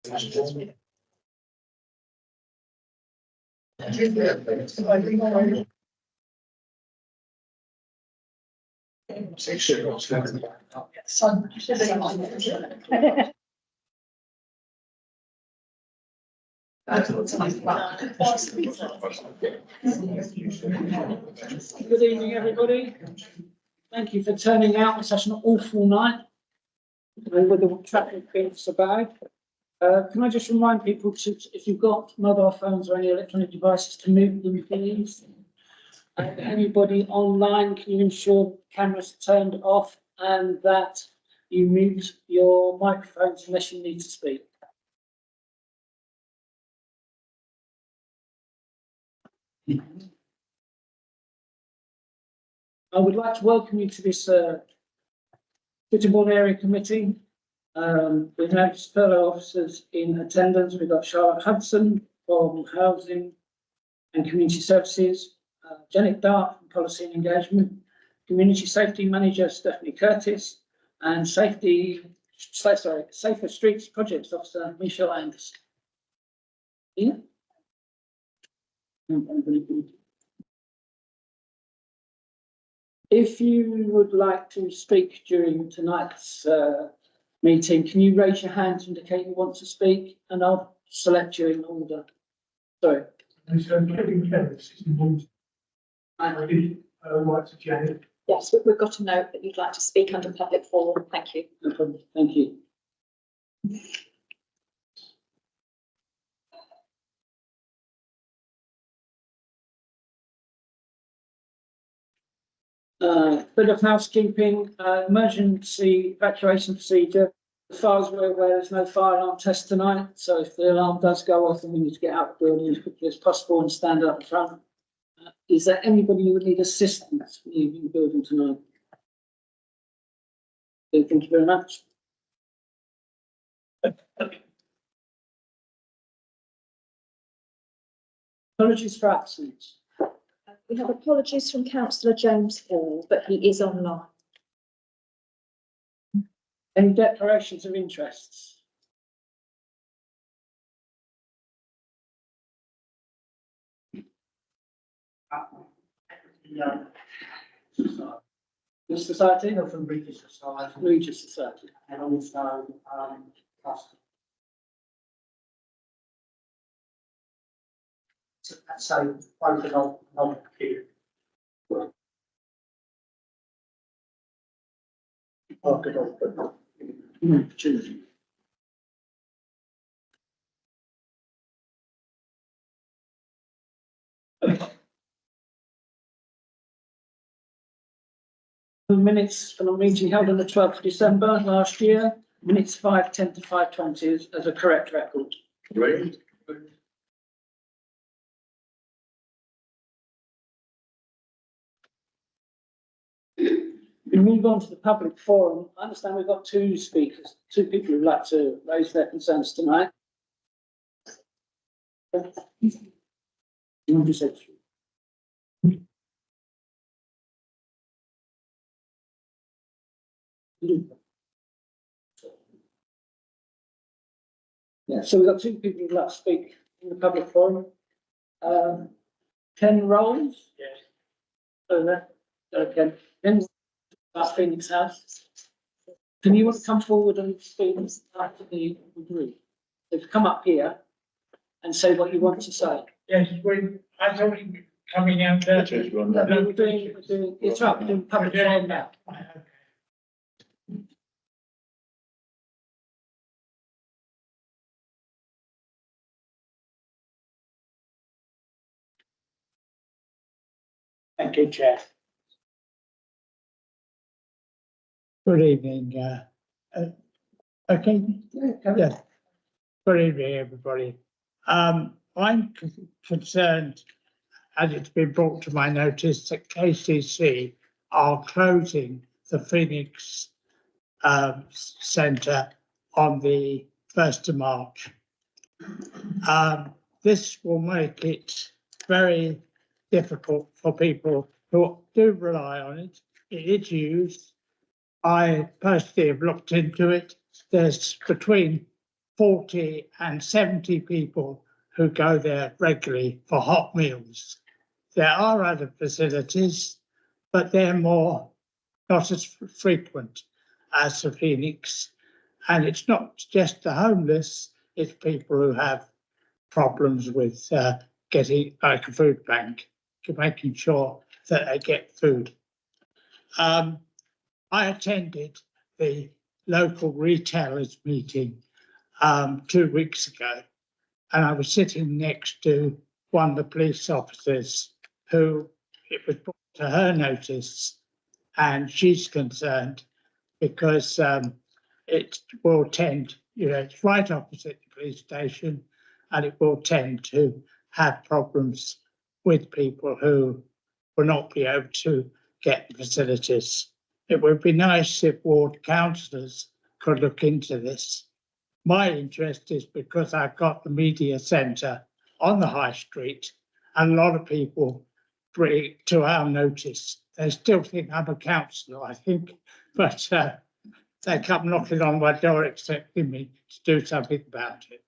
Good evening, everybody. Thank you for turning out on such an awful night with the traffic being so bad. Can I just remind people to, if you've got mobile phones or any electronic devices, to mute them, please. Anybody online, can you ensure cameras are turned off and that you mute your microphones unless you need to speak? I would like to welcome you to this Sittingbourne Area Committee. We have fellow officers in attendance. We've got Charlotte Hudson from Housing and Community Services, Janet Dart from Policy and Engagement, Community Safety Manager Stephanie Curtis, and Safer Streets Projects Officer Michelle Anderson. Yeah. If you would like to speak during tonight's meeting, can you raise your hand to indicate you want to speak, and I'll select you in order. Sorry. Yes, we've got a note that you'd like to speak under public forum. Thank you. No problem. Thank you. Bit of housekeeping, emergency evacuation procedure. As far as we're aware, there's no fire alarm test tonight, so if the alarm does go off, then we need to get out of the building as quickly as possible and stand up in front. Is there anybody who would need assistance leaving the building tonight? Okay, thank you very much. Apologies for absence. We have apologies from Councillor James Hall, but he is online. Any declarations of interests? The society? From Regis Society. Regis Society. And also custom. So both are not here. But not Opportunity. The minutes from a meeting held on the 12th of December last year, minutes 5:10 to 5:20 as a correct record. Right. We move on to the public forum. I understand we've got two speakers, two people who'd like to raise their concerns tonight. You want to say three? Yeah, so we've got two people who'd like to speak in the public forum. Ken Rolls. Yes. Over there. Okay. Ken, Phoenix House. Can you want to come forward and speak after the group? So come up here and say what you want to say. Yes, I thought we were coming out there. No, we're doing, it's right, we're doing public forum now. Thank you, Chair. Good evening. Okay. Yeah. Good evening, everybody. I'm concerned, as it's been brought to my notice, that KCC are closing the Phoenix Centre on the 1st of March. This will make it very difficult for people who do rely on it. It is used. I personally have looked into it. There's between 40 and 70 people who go there regularly for hot meals. There are other facilities, but they're not as frequent as the Phoenix. And it's not just the homeless, it's people who have problems with getting like a food bank, to making sure that they get food. I attended the local retailers meeting 2 weeks ago, and I was sitting next to one of the police officers who it was brought to her notice, and she's concerned because it will tend, it's right opposite the police station, and it will tend to have problems with people who will not be able to get the facilities. It would be nice if ward councillors could look into this. My interest is because I've got the media centre on the high street, and a lot of people bring to our notice. They still think I'm a councillor, I think, but they come knocking on my door expecting me to do something about it.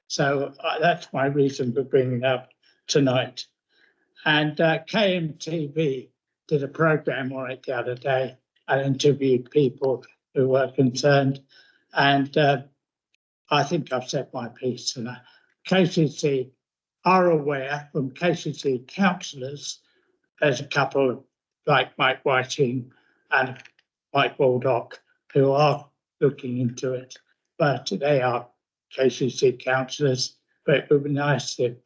So that's my reason for bringing it up tonight. And KMTV did a programme on it the other day. I interviewed people who were concerned, and I think I've said my piece. And KCC are aware from KCC councillors. There's a couple like Mike Whiting and Mike Baldock who are looking into it, but they are KCC councillors. But it would be nice if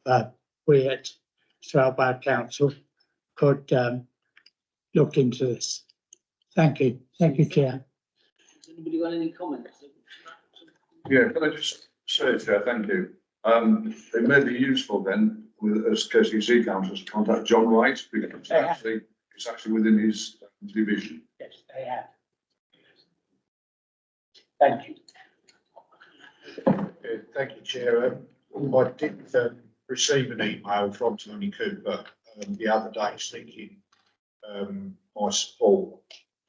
we at Svalbard Council could look into this. Thank you. Thank you, Chair. Has anybody got any comments? Yeah, can I just say, Chair, thank you. It may be useful then, as KCC councillors, to contact John Wright, because it's actually within his division. Yes, they have. Thank you. Thank you, Chair. I did receive an email from Tony Cooper the other day seeking my support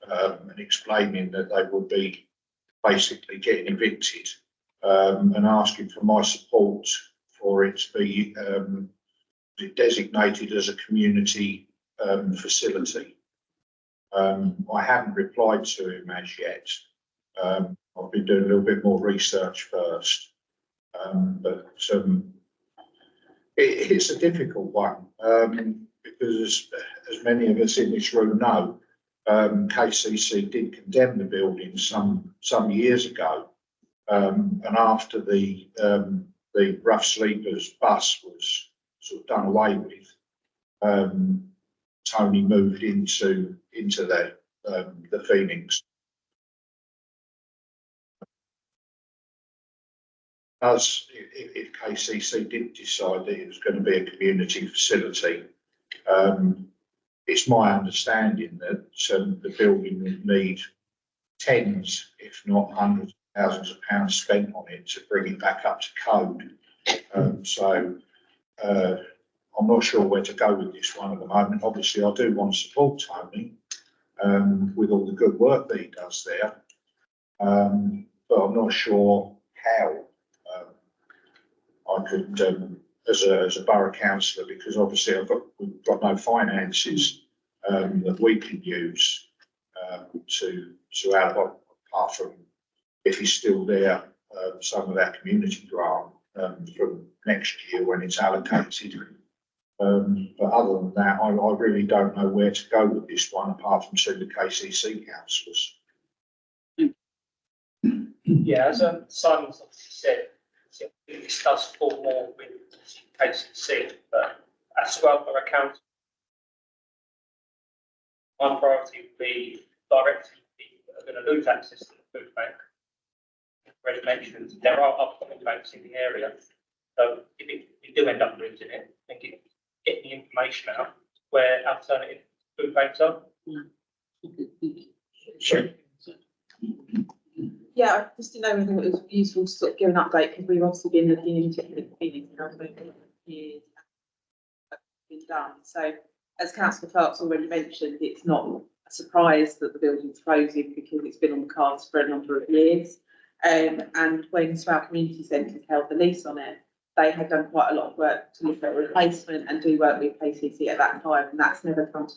and explaining that they would be basically getting evicted and asking for my support for it to be designated as a community facility. I haven't replied to him as yet. I've been doing a little bit more research first, but it's a difficult one because, as many of us in this room know, KCC did condemn the building some years ago, and after the rough sleepers bus was sort of done away with, Tony moved into the Phoenix. As if KCC did decide that it was going to be a community facility, it's my understanding that the building would need tens, if not hundreds of thousands of pounds spent on it to bring it back up to code. So I'm not sure where to go with this one at the moment. Obviously, I do want to support Tony with all the good work that he does there, but I'm not sure how I could, as a borough councillor, because obviously we've got no finances that we can use to add on, apart from, if he's still there, some of our community grant from next year when it's allocated. But other than that, I really don't know where to go with this one, apart from to the KCC councillors. Yeah, as Simon's obviously said, this does fall more with KCC, but as well for a council, my priority would be directly people that are going to lose access to the food bank. Already mentioned, there are other food banks in the area, so if we do end up losing it, I think get the information out where alternative food banks are. Sure. Yeah, I just didn't know whether it was useful to sort of give an update, because we've obviously been looking into Phoenix now for years been done. So as Councillor Clark's already mentioned, it's not a surprise that the building's closing because it's been on the cards for a number of years. And when Slough Community Centres held the lease on it, they had done quite a lot of work to look at replacement and do work with KCC at that time, and that's never come to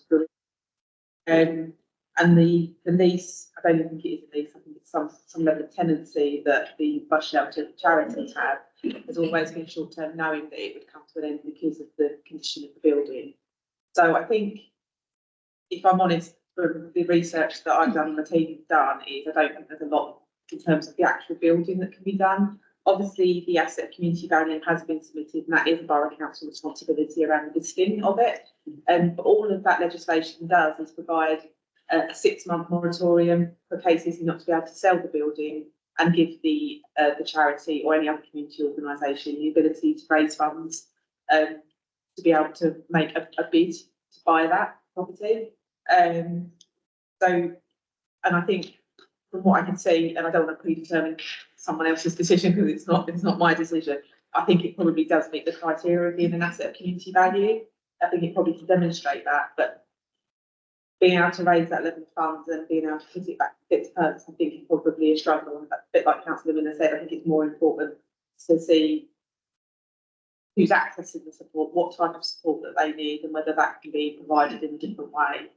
fruition. And the lease, I don't even think it is a lease, I think it's some level of tenancy that the bus shelter charities have, has always been short term, knowing that it would come to an end because of the condition of the building. So I think, if I'm honest, from the research that I've done and the team have done, is I don't think there's a lot in terms of the actual building that can be done. Obviously, the asset community value has been submitted, and that is a borough council responsibility around the listing of it. But all of that legislation does is provide a 6-month moratorium for KCC not to be able to sell the building, and give the charity or any other community organisation the ability to raise funds to be able to make a bid to buy that property. And I think from what I can see, and I don't want to predetermine someone else's decision because it's not my decision, I think it probably does meet the criteria of being an asset of community value. I think it probably can demonstrate that, but being able to raise that level of funds and being able to put it back fit to purpose, I think is probably a struggle. And a bit like Councillor Miller said, I think it's more important to see who's accessing the support, what type of support that they need, and whether that can be provided in a different way.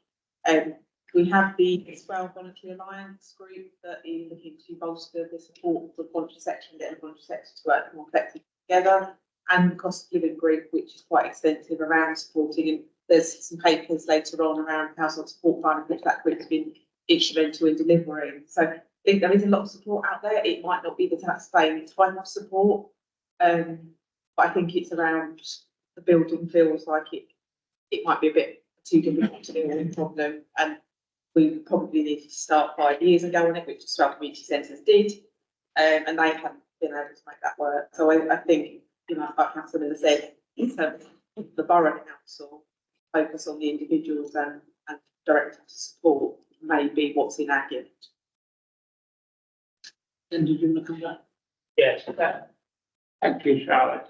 We have the Swell Voluntary Alliance group that is looking to bolster the support for the voluntary sector and getting the voluntary sector to work more effectively together, and the cost of living group, which is quite extensive around supporting. And there's some papers later on around household support fund, which that group has been instrumental in delivering. So I think there is a lot of support out there. It might not be the same type of support, but I think it's around the building feels like it might be a bit too difficult to deal with the problem, and we probably needed to start 5 years ago on it, which the Slough Community Centres did, and they haven't been able to make that work. So I think, like Councillor Miller said, in terms of the borough council, focus on the individuals and direct them to support may be what's in our gift. And did you want to come back? Yes, thank you, Charlotte.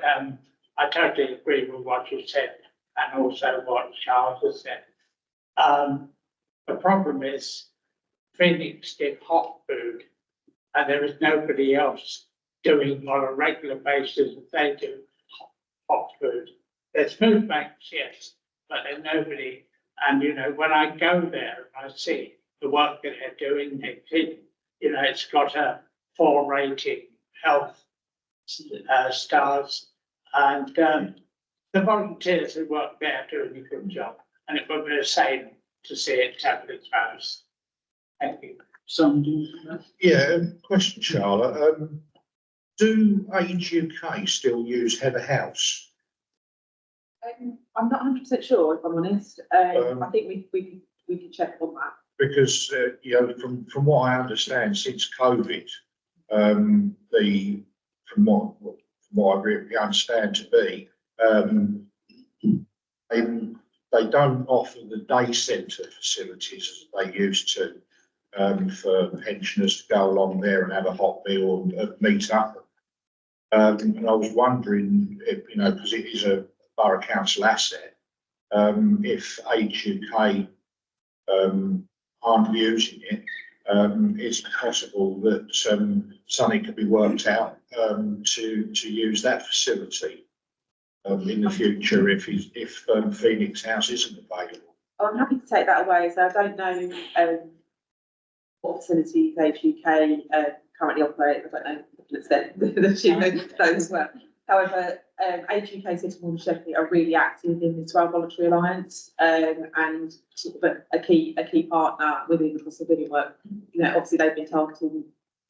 I totally agree with what you said, and also what Charles has said. The problem is Phoenix did hot food, and there is nobody else doing on a regular basis that they do hot food. There's food banks, yes, but there's nobody. And when I go there and I see the work that they're doing, it's got a 4 rating health stars, and the volunteers who work there are doing a good job, and it would be the same to see it Tablet House. Thank you. Yeah, question, Charlotte. Do Age UK still use Heather House? I'm not 100% sure, if I'm honest. I think we can check on that. Because from what I understand, since COVID, from what I really understand to be, they don't offer the day centre facilities as they used to, for pensioners to go along there and have a hot meal and meet up. And I was wondering if, because it is a borough council asset, if Age UK aren't using it, it's possible that something could be worked out to use that facility in the future if Phoenix House isn't available. I'm happy to take that away. So I don't know what facilities Age UK currently operate. I don't know the she knows those as well. However, Age UK, Sittingbourne and Sheffield are really active in the Swell Voluntary Alliance, and sort of a key partner within the cost of living work. Obviously they've been targeting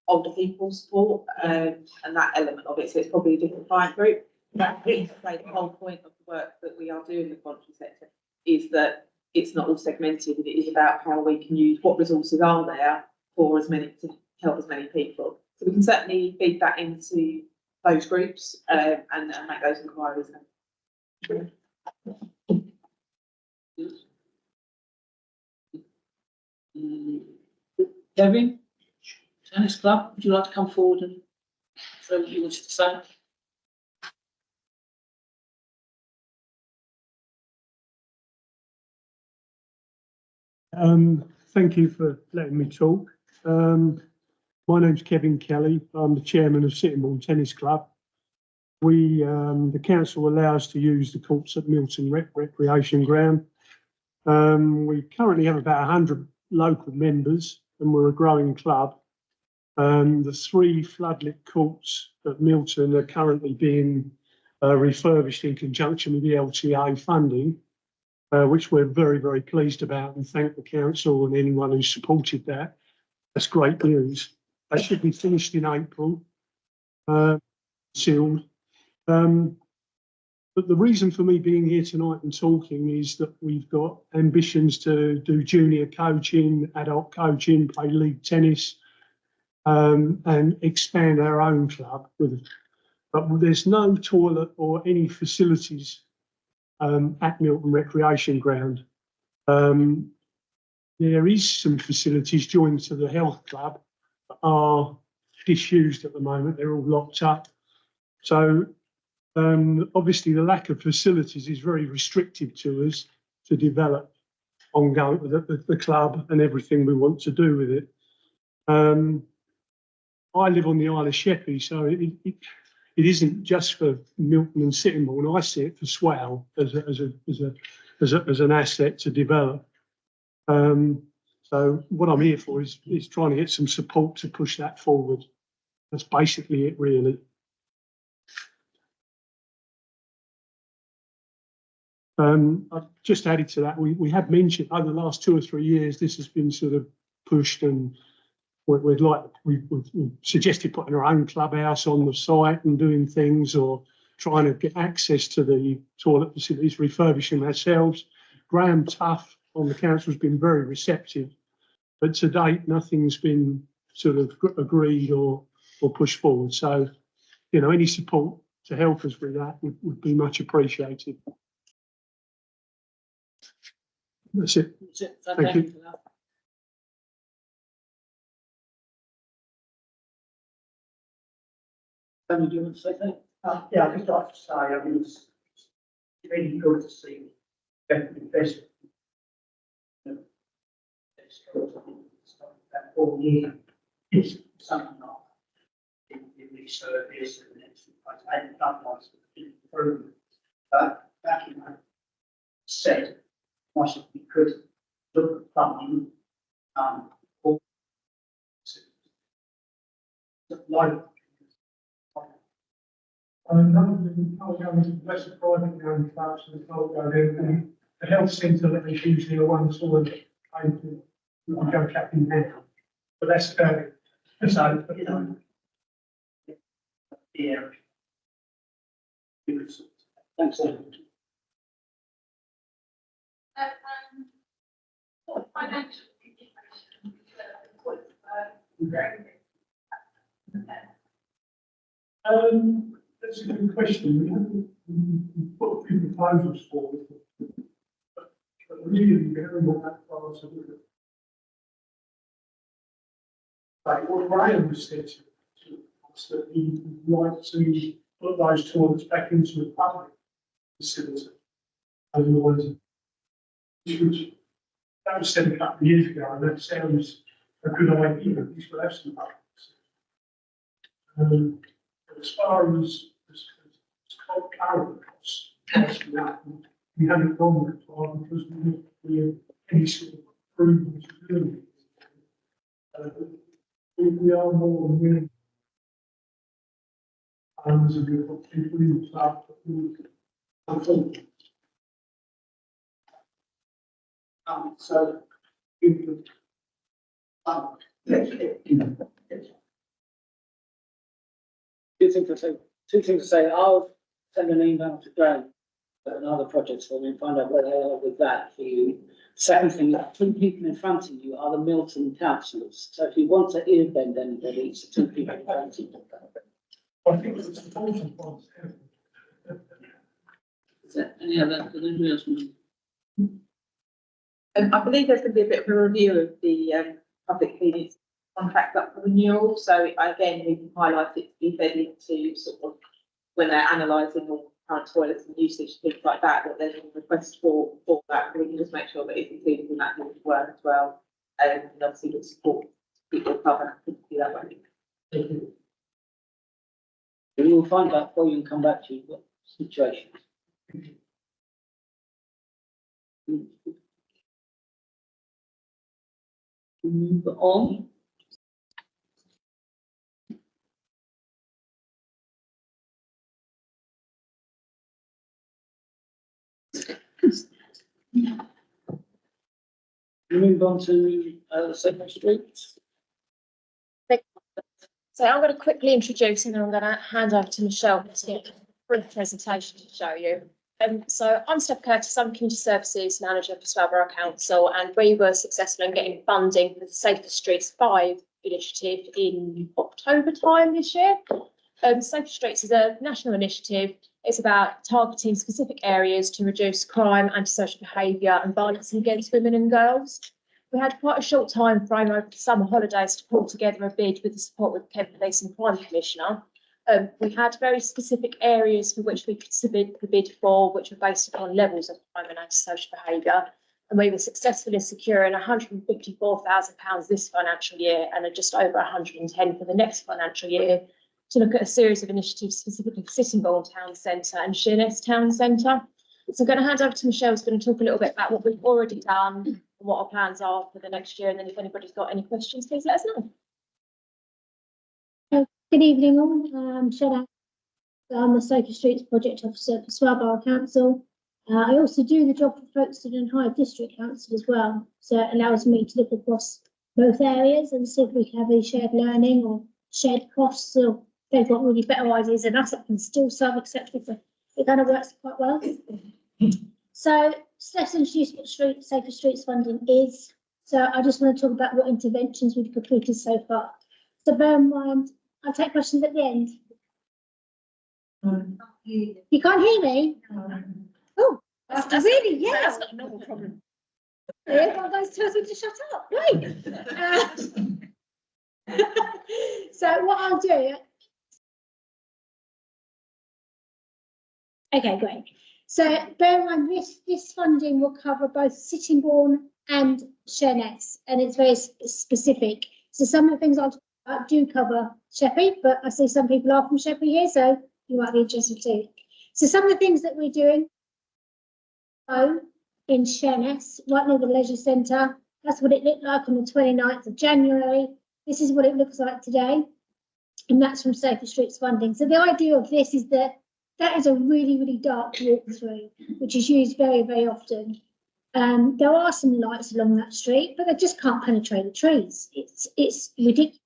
older people support, and that element of it. So it's probably a different client group. But the whole point of the work that we are doing in the voluntary sector is that it's not all segmented. It is about how we can use what resources are there for to help as many people. So we can certainly feed that into those groups and make those inquiries. Kevin, tennis club, would you like to come forward and say what you wanted to say? Thank you for letting me talk. My name's Kevin Kelly. I'm the chairman of Sittingbourne Tennis Club. The council allows to use the courts at Milton Recreation Ground. We currently have about 100 local members and we're a growing club. The 3 floodlit courts at Milton are currently being refurbished in conjunction with the LTA funding, which we're very, very pleased about, and thank the council and anyone who supported that. That's great news. They should be finished in April, sealed. But the reason for me being here tonight and talking is that we've got ambitions to do junior coaching, adult coaching, play league tennis, and expand our own club. But there's no toilet or any facilities at Milton Recreation Ground. There is some facilities joined to the health club that are disused at the moment. They're all locked up. So obviously the lack of facilities is very restrictive to us to develop ongoing the club and everything we want to do with it. I live on the Isle of Sheppey, so it isn't just for Milton and Sittingbourne. I see it for Swale as an asset to develop. So what I'm here for is trying to get some support to push that forward. That's basically it, really. I've just added to that, we have mentioned over the last 2 or 3 years, this has been sort of pushed, and we've suggested putting our own clubhouse on the site and doing things, or trying to get access to the toilet facilities, refurbishing ourselves. Graham Tuff on the council has been very receptive, but to date nothing's been sort of agreed or pushed forward. So, you know, any support to help us with that would be much appreciated. That's it. That's it. Thank you. For that. Tony, do you want to say something? Yeah, I'd just like to say, I mean, it's really good to see definitely investment. It's about 4 years. It's something like in resurface and everything like that, and otherwise improvement. But back in that said, I should be could look at funding or like. The health centre that is usually a one toilet, I go capping now, but that's fairly, so, you know. Yeah. Thanks, Tony. What financial implications That's a good question. We put a few proposals forward, but really we haven't got that far to look at. Like what Graham said to us, that he would like to put those toilets back into a public facility. Otherwise, that was said a couple of years ago, and that sounds a good idea. We should have some public facilities. As far as current costs, we haven't gone that far because we have any sort of improvement to do. We are more willing as a group of people in the club that we unfortunately. So we could Two things to say. I'll send an email to Graham and other projects for me and find out where they are with that for you. Second thing, the 2 people in front of you are the Milton councillors. So if you want to earbend anybody, it's the 2 people in front of you. I think it's an important one. Is there any other? Anybody else? I believe there's going to be a bit of a review of the public cleaning contract up for renewal. So again, we can highlight it to be fed into sort of when they're analysing all current toilets and usage, things like that, that there's a request for that. We can just make sure that it's included in that work as well. And obviously with support People cover, I think, do that way. We will find out for you and come back to you what situations. Move on. Move on to Second Street. So I'm going to quickly introduce and then I'm going to hand over to Michelle to get a brief presentation to show you. So I'm Steph Curtis, I'm Community Services Manager for Slough Borough Council, and we were successful in getting funding for the Safer Streets 5 initiative in October time this year. Safer Streets is a national initiative. It's about targeting specific areas to reduce crime, antisocial behaviour and violence against women and girls. We had quite a short time frame over the summer holidays to pull together a bid with the support of the Kent Police and Crime Commissioner. We had very specific areas for which we could submit the bid for, which were based upon levels of crime and antisocial behaviour. And we were successful in securing £154,000 this financial year and just over 110 for the next financial year to look at a series of initiatives specifically for Sittingbourne Town Centre and Sheerness Town Centre. So I'm going to hand over to Michelle, who's going to talk a little bit about what we've already done and what our plans are for the next year. And then if anybody's got any questions, please let us know. Good evening all. I'm the Safer Streets Project Officer for Slough Borough Council. I also do the job for Folkestone and Hyde District Council as well. So it allows me to look across both areas and see if we can have any shared learning or shared costs, or if they've got really better ideas than us that can still solve, etc. So it kind of works quite well. So let's introduce what Safer Streets funding is. So I just want to talk about what interventions we've completed so far. So bear in mind, I'll take questions at the end. You can't hear me? Oh, that's really, yeah. That's not a normal problem. Everyone goes tells me to shut up. Great. So what I'll do. Okay, great. So bear in mind, this funding will cover both Sittingbourne and Sheerness, and it's very specific. So some of the things I'll do cover Sheppey, but I see some people are from Sheppey here, so you might be interested too. So some of the things that we're doing in Sheerness, right near the leisure centre, that's what it looked like on the 29th of January. This is what it looks like today, and that's from Safer Streets funding. So the idea of this is that is a really, really dark walkthrough, which is used very, very often. There are some lights along that street, but they just can't penetrate the trees. It's ridiculous.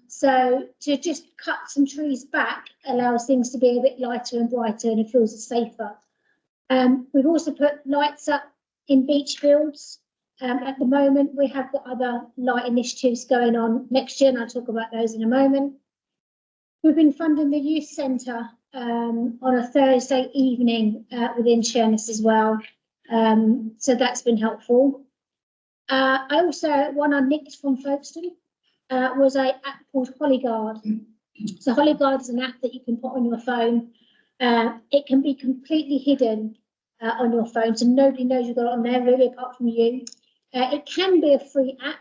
So to just cut some trees back allows things to be a bit lighter and brighter, and it feels safer. We've also put lights up in beach fields. At the moment, we have got other light initiatives going on next year, and I'll talk about those in a moment. We've been funding the youth centre on a Thursday evening within Sheerness as well. So that's been helpful. I also, one I nicked from Folkestone, was an app called Hollyguard. So Hollyguard is an app that you can put on your phone. It can be completely hidden on your phone, so nobody knows you've got it on there, really, apart from you. It can be a free app,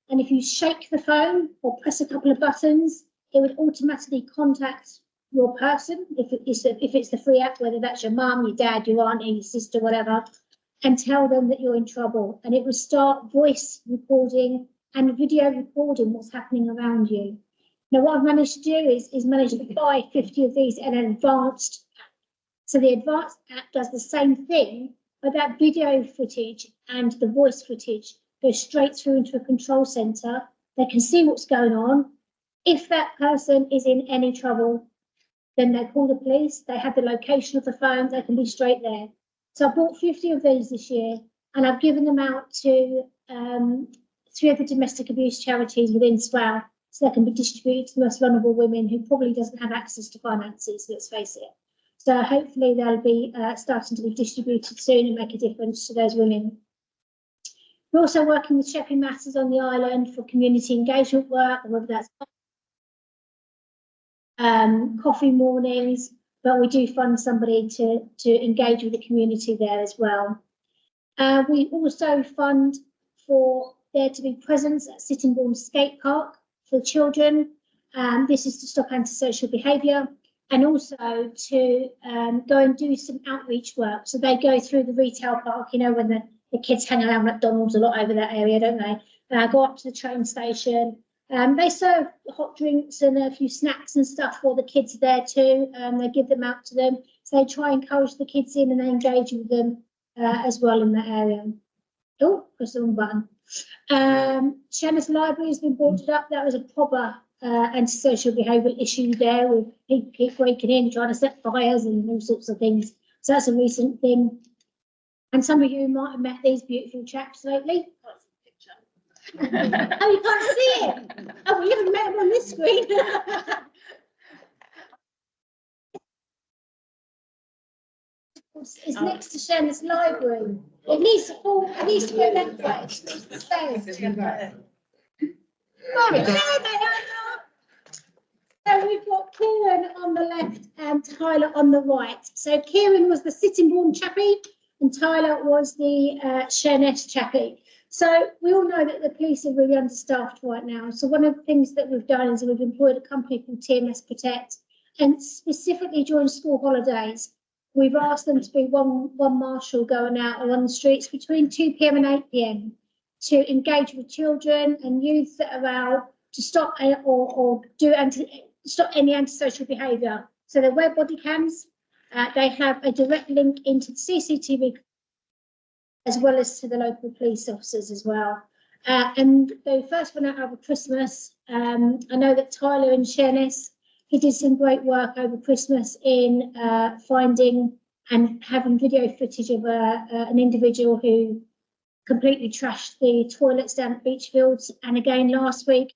and if you shake the phone or press a couple of buttons, it would automatically contact your person, if it's the free app, whether that's your mum, your dad, your auntie, your sister, whatever, and tell them that you're in trouble. And it will start voice recording and video recording what's happening around you. Now, what I've managed to do is manage to buy 50 of these in an advanced app. So the advanced app does the same thing, but that video footage and the voice footage goes straight through into a control centre. They can see what's going on. If that person is in any trouble, then they call the police. They have the location of the phone. They can be straight there. So I bought 50 of these this year, and I've given them out to 3 other domestic abuse charities within Slough, so they can be distributed to the most vulnerable women who probably doesn't have access to finances, let's face it. So hopefully they'll be starting to be distributed soon and make a difference to those women. We're also working with Sheppey Matters on the island for community engagement work, whether that's coffee mornings, but we do fund somebody to engage with the community there as well. We also fund for there to be presence at Sittingbourne skate park for children. This is to stop antisocial behaviour, and also to go and do some outreach work. So they go through the retail park, you know, when the kids hang around McDonald's a lot over that area, don't they? Go up to the train station. They serve hot drinks and a few snacks and stuff for the kids there too. They give them out to them. So they try and encourage the kids in and they engage with them as well in that area. Oh, press the wrong button. Shanna's Library has been brought up. That was a proper antisocial behaviour issue there with people keep breaking in, trying to set fires and all sorts of things. So that's a recent thing. And some of you might have met these beautiful chaps lately. Oh, you can't see it. Oh, we haven't met them on this screen. It's next to Shanna's Library. It needs to fall. It needs to go that way. Oh, there they are. So we've got Kieran on the left and Tyler on the right. So Kieran was the Sittingbourne chappie and Tyler was the Sheerness chappie. So we all know that the police are really understaffed right now. So one of the things that we've done is we've employed a company called TMS Protect, and specifically during school holidays, we've asked them to be one marshal going out on the streets between 2 p.m. and 8 p.m. to engage with children and youth that are out to stop stop any antisocial behaviour. So they wear body cams. They have a direct link into the CCTV as well as to the local police officers as well. And they first went out over Christmas. I know that Tyler in Sheerness, he did some great work over Christmas in finding and having video footage of an individual who completely trashed the toilets down at Beachfields. And again, last week,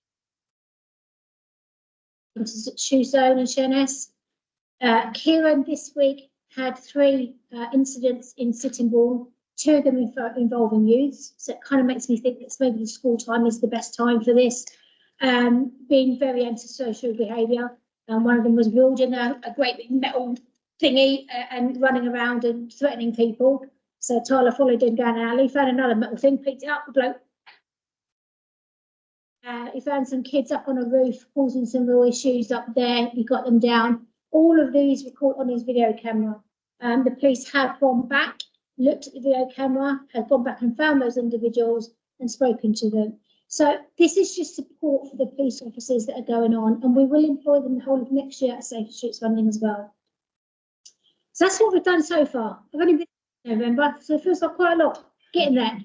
into Shoe Zone in Sheerness. Kieran this week had 3 incidents in Sittingbourne, 2 of them involving youths. So it kind of makes me think that maybe the school time is the best time for this. Being very antisocial behaviour. And one of them was wielding a great big metal thingy and running around and threatening people. So Tyler followed him down an alley, found another metal thing, picked it up, the bloke. He found some kids up on a roof causing some real issues up there. He got them down. All of these were caught on his video camera. The police have gone back, looked at the video camera, have gone back and found those individuals and spoken to them. So this is just support for the police officers that are going on, and we will employ them the whole of next year at Safer Streets funding as well. So that's what we've done so far. I've only been in November, so it feels like quite a lot getting there.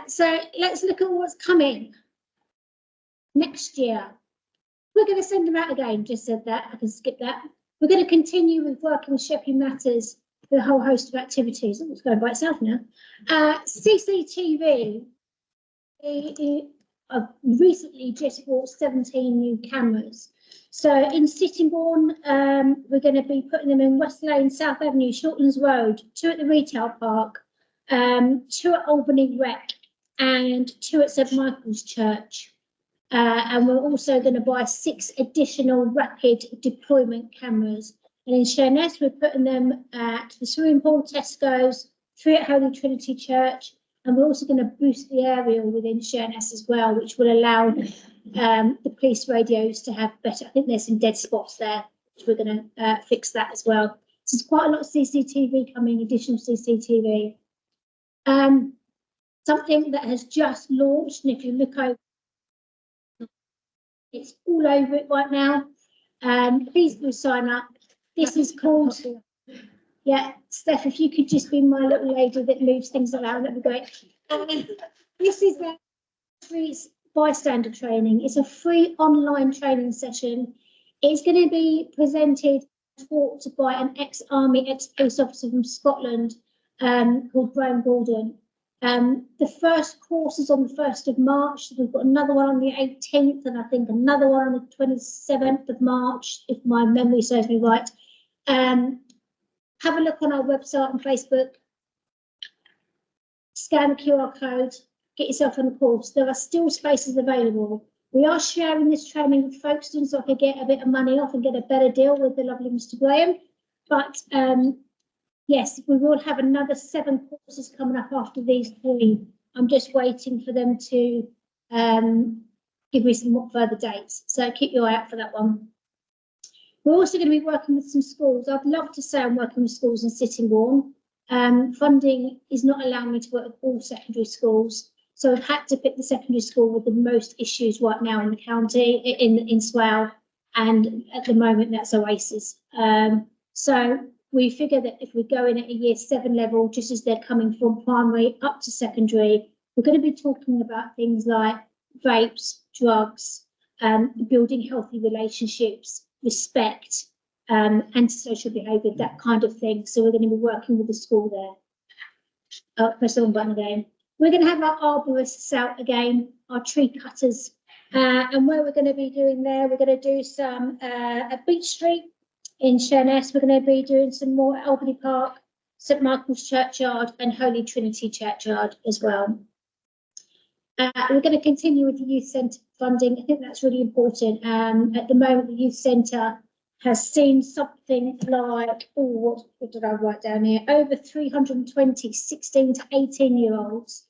So let's look at what's coming next year. We're going to send them out again, just said that, I can skip that. We're going to continue with working with Sheppey Matters with a whole host of activities. Oh, it's going by itself now. CCTV, I've recently just bought 17 new cameras. So in Sittingbourne, we're going to be putting them in West Lane, South Avenue, Shortlands Road, 2 at the retail park, 2 at Albany Rec, and 2 at St Michael's Church. And we're also going to buy 6 additional rapid deployment cameras. And in Sheerness, we're putting them at the swimming pool, Tesco's, 3 at Holy Trinity Church, and we're also going to boost the aerial within Sheerness as well, which will allow the police radios to have better. I think there's some dead spots there, which we're going to fix that as well. So there's quite a lot of CCTV coming, additional CCTV. Something that has just launched, and if you look over, it's all over it right now. Please do sign up. This is called, yeah, Steph, if you could just be my little lady that moves things around, that'd be great. This is free bystander training. It's a free online training session. It's going to be presented, taught by an ex-army, ex-police officer from Scotland called Graham Gordon. The first course is on the 1st of March. We've got another one on the 18th, and I think another one on the 27th of March, if my memory serves me right. Have a look on our website and Facebook. Scan the QR code, get yourself on the course. There are still spaces available. We are sharing this training with Folkestone so I can get a bit of money off and get a better deal with the lovely Mr. Graham. But yes, we will have another 7 courses coming up after these 3 I'm just waiting for them to give me some more further dates. So keep your eye out for that one. We're also going to be working with some schools. I'd love to say I'm working with schools in Sittingbourne. Funding is not allowing me to work with all secondary schools. So I've had to pick the secondary school with the most issues right now in the county, in Swale, and at the moment that's Oasis. So we figure that if we go in at a year 7 level, just as they're coming from primary up to secondary, we're going to be talking about things like vapes, drugs, building healthy relationships, respect, antisocial behaviour, that kind of thing. So we're going to be working with the school there. Press the button again. We're going to have our arborists out again, our tree cutters. And where we're going to be doing there, we're going to do some at Beach Street in Sheerness. We're going to be doing some more at Albany Park, St Michael's Churchyard and Holy Trinity Churchyard as well. We're going to continue with the youth centre funding. I think that's really important. At the moment, the youth centre has seen something like, what did I write down here? Over 320 16 to 18-year-olds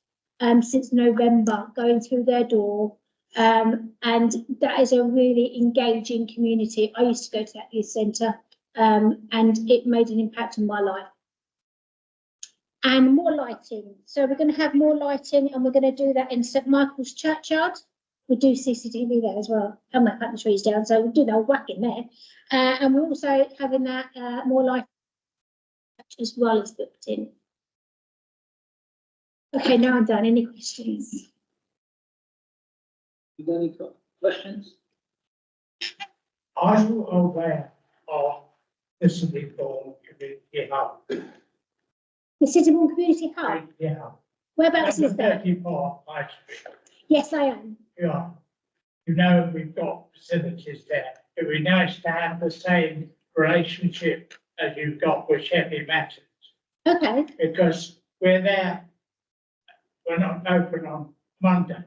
since November going through their door. And that is a really engaging community. I used to go to that youth centre and it made an impact on my life. And more lighting. So we're going to have more lighting and we're going to do that in St Michael's Churchyard. We do CCTV there as well. And we're cutting the trees down, so we'll do the whole whack in there. And we're also having that more lighting as well as booked in. Okay, now I'm done. Any questions? You got any questions? Are you aware of the Sittingbourne Community Hub? The Sittingbourne Community Hub? Yeah. Whereabouts is that? 34 High Street. Yes, I am. Yeah. You know, we've got facilities there. It would be nice to have the same relationship as you've got with Sheppey Matters. Okay. Because we're there, we're not open on Monday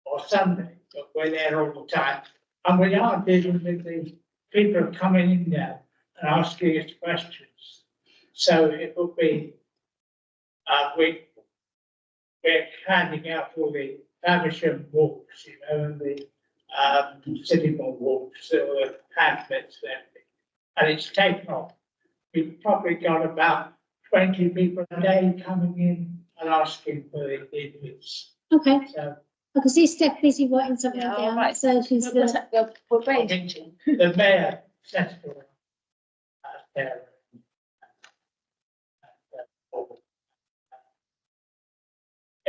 or Sunday, but we're there all the time. And we are dealing with the people coming in there and asking us questions. So it will be, we're handing out all the Faversham walks, you know, and the Sittingbourne walks, the pamphlets and everything. And it's taken off. We've probably got about 20 people a day coming in and asking for the idiots. Okay. So I can see Steph busy writing something down. Right. So she's We're waiting. the mayor says to her, there.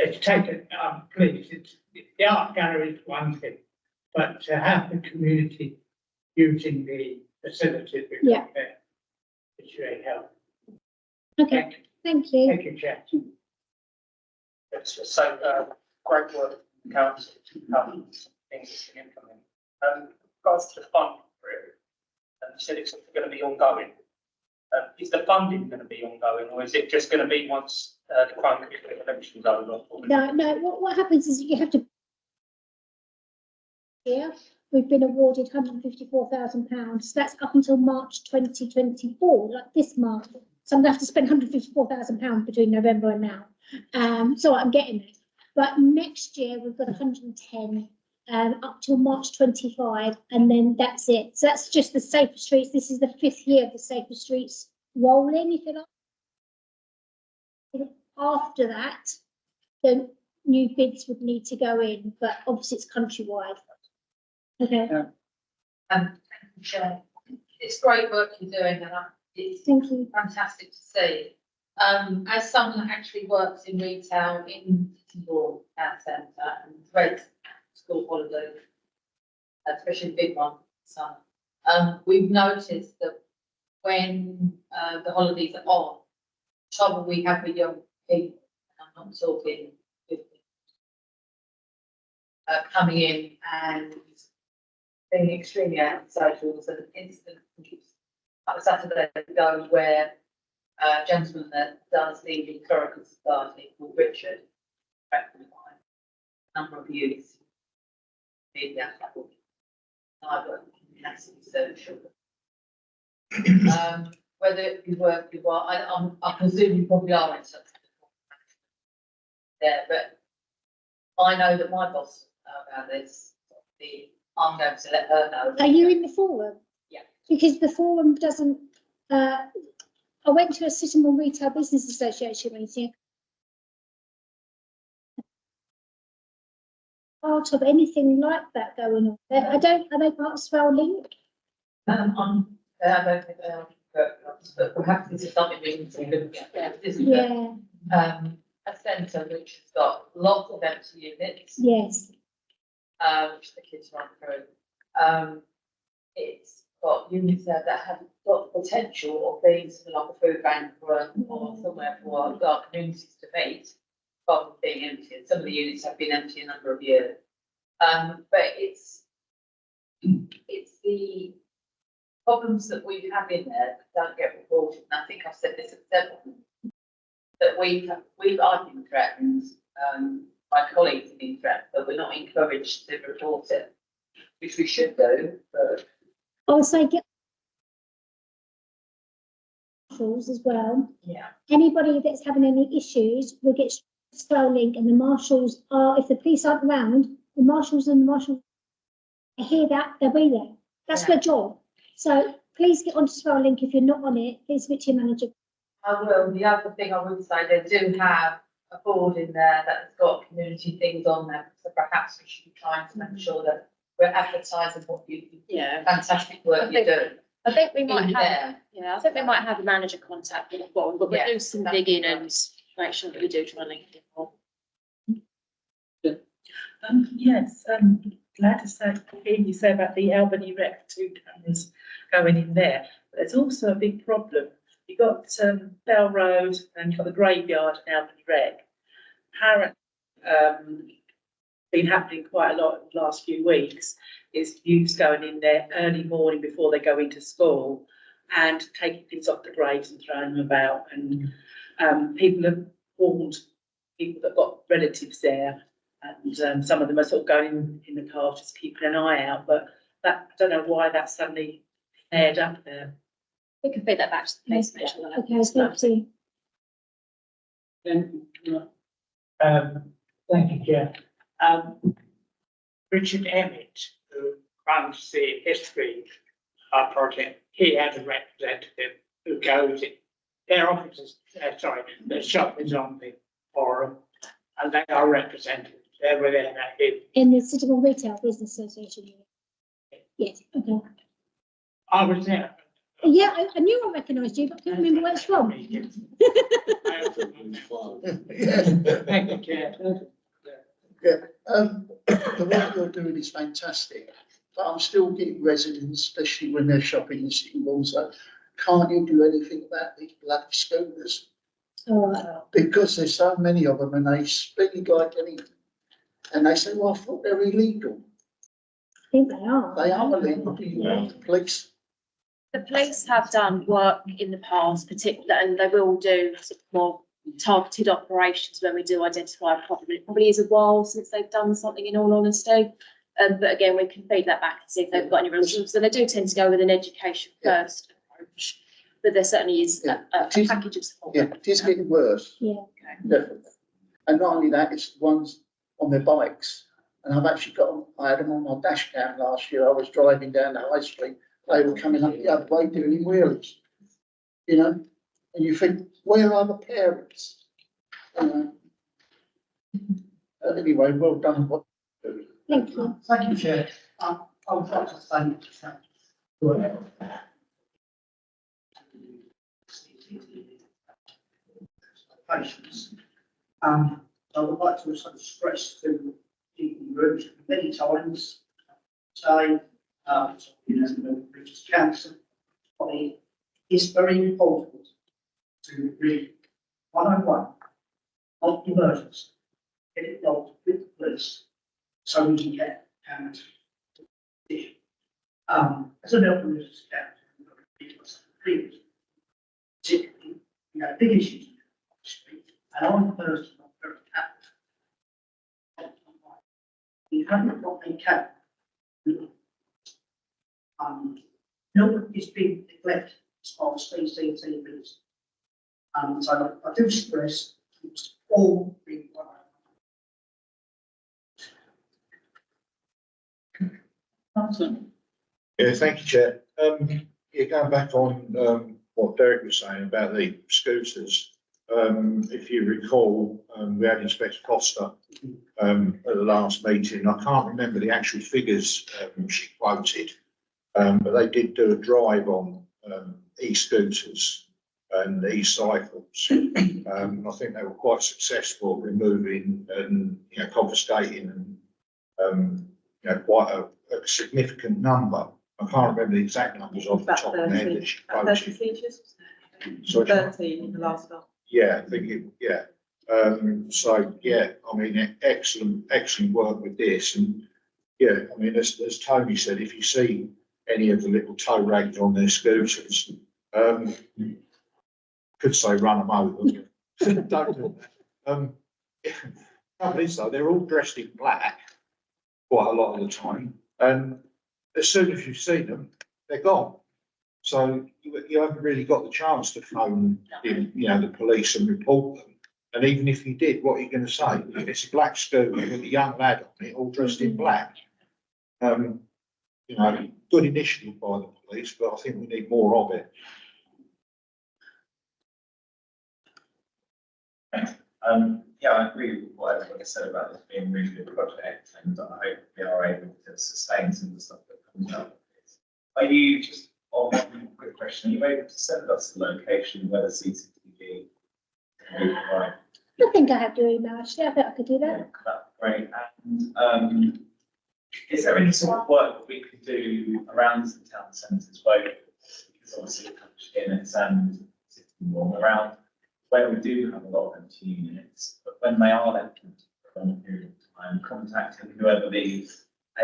It's taken, please, the art gallery is one thing, but to have the community using the facilities we've Yeah. got there, it's really helpful. okay. Thank you. Thank you, Jack. So, great work, council, things that can implement. Regards to the funding for it, you said it's going to be ongoing. Is the funding going to be ongoing, or is it just going to be once the crime election's over? No. What happens is you have to. Here, we've been awarded £154,000. That's up until March 2024, like this March. So I'm going to have to spend £154,000 between November and now. So I'm getting it. But next year we've got 110 up till March 25, and then that's it. So that's just the Safer Streets. This is the 5th year of the Safer Streets rolling, if you like. After that, the new bids would need to go in, but obviously it's countrywide. Okay. Chair, it's great work you're doing, and it's Thank you. fantastic to see. As someone that actually works in retail in Sittingbourne Town Centre and threads school holidays, especially the big one, summer, we've noticed that when the holidays are on, trouble we have with young people, I'm not talking 50, coming in and being extremely antisocial. So the incident up Saturday ago where a gentleman that does the Historical Society called Richard, a number of youths, media, cyber, social. Whether you work with what I presume you probably are in such there, but I know that my boss know about this. I'm going to let her know. Are you in the forum? Yeah. Because the forum doesn't, I went to a Sittingbourne Retail Business Association meeting. Part of anything like that going on. Are they part of Swell Link? I don't think they are, but perhaps this is something we need to look at. Yeah, this is Yeah, a centre which has got lots of empty units, yes, which the kids run through. It's got units there that have got potential of being something like a food bank or somewhere for our communities to meet, rather than being empty. And some of the units have been empty a number of years. But it's the problems that we have in there that don't get reported. And I think I've said this at several, that I've been threatened, my colleagues have been threatened, but we're not encouraged to report it, which we should do, but. also get marshals as well. Yeah. Anybody that's having any issues will get Swell Link, and the marshals are, if the police aren't around, the marshals hear that, they'll be there. That's their job. So please get onto Swell Link. If you're not on it, please speak to your manager. I will. The other thing I would say, they do have a board in there that's got community things on there, so perhaps we should be trying to make sure that we're advertising what fantastic work you do. I think we might In have, there. I think we might have a manager contact with the board, but we'll do some digging and make sure that we do try and link it more. Yes, glad to say, hearing you say about the Albany Rec 2 cameras going in there. But there's also a big problem. You've got Bell Road and you've got the graveyard in Albany Rec. Apparently, been happening quite a lot in the last few weeks, is youths going in there early morning before they go into school and taking things off the graves and throwing them about. And people have warned people that got relatives there. And some of them are sort of going in the car, just keeping an eye out. But that, I don't know why that suddenly flared up there. We can feed that back to the police. Make sure that Okay, thank you. Thank you, Chair. Richard Emmett, who runs the history project, he has a representative who goes in. Their offices, the shop is on the forum, and they are represented. They're within that. In the Sittingbourne Retail Business Association. Yes, okay. I was there. Yeah, I knew I recognised you, but I couldn't remember where it's from. Thank you, Chair. The work you're doing is fantastic, but I'm still getting residents, especially when they're shopping in Sittingbourne, so can't you do anything about these bloody scooters? Because there's so many of them and they speed like anything. And they say, well, I thought they're illegal. I think they are. They are illegal. You want the police. The police have done work in the past, particularly, and they will do sort of more targeted operations when we do identify a problem. It probably is a while since they've done something, in all honesty. But again, we can feed that back and see if they've got any results. So they do tend to go with an education first approach, but there certainly is a package of support. Yeah, it is getting worse. Yeah. Definitely. And not only that, it's the ones on their bikes. And I've actually got them, I had them on my dash cam last year. I was driving down the high street. They were coming up the other way doing wheelies. You know, and you think, where are the parents? Anyway, well done. Thank you. Thank you, Chair. I would like to thank patients. I would like to also stress to people in the room many times, say, the British Council, it's very important to read 101, not emergency, get it logged with the police so we can get and as an elderly British Council, particularly, we have big issues on the street, and I'm personally not very happy. We haven't got a cap. No, it's been neglected as far as CCTVs. So I do stress it's all been Yeah, thank you, Chair. Yeah, going back on, what Derek was saying about the scooters. If you recall, we had Inspector Costa, at the last meeting. I can't remember the actual figures, she quoted. But they did do a drive on, e-scooters and e-cycles. I think they were quite successful removing and, confiscating and, quite a significant number. I can't remember the exact numbers off the About top of my head 30, that she about quoted. 30 seizures. Sorry? 13 in the last one. Yeah, I think it, yeah. So, yeah, I mean, excellent work with this. And, yeah, I mean, as Tony said, if you see any of the little tow rags on their scooters, could say run them over. Don't do that. Trouble is though, they're all dressed in black quite a lot of the time. And as soon as you see them, they're gone. So you haven't really got the chance to phone in, the police and report them. And even if you did, what are you going to say? It's a black scooter with a young lad on it, all dressed in black. Good initiative by the police, but I think we need more of it. Yeah, I agree with what everybody said about this being a really good project, and I hope we are able to sustain some of the stuff that comes out of it. Are you, just on one quick question, are you able to send us the location where the CCTV can be provided? I think I have your email, actually. I bet I could do that. That's great. And is there any sort of work that we could do around the town centres, both because obviously it comes in and Sittingbourne, around where we do have a lot of empty units, but when they are left for a long period of time, contacting whoever the